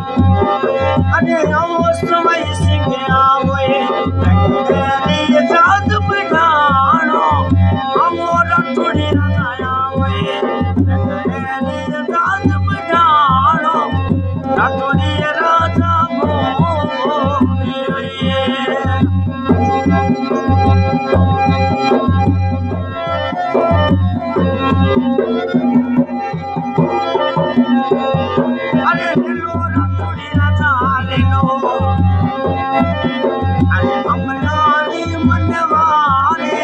अरे समय सिंह आवे तेरी जात बिठानो अमोर टुड़ी राजा आवे तेरी जात बिठानो टुड़ी राजा अरे लो टुड़ी राजा लो अरे अमलारी मनवारे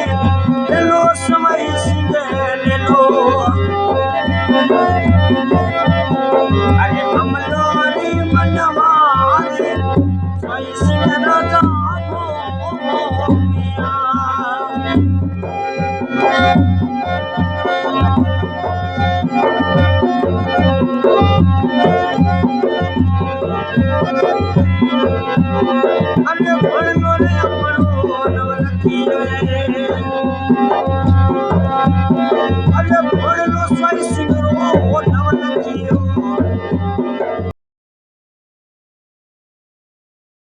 ले लो समय सिंह ले लो अरे अमलारी मनवारे समय सिंह राजा भूमिया अरे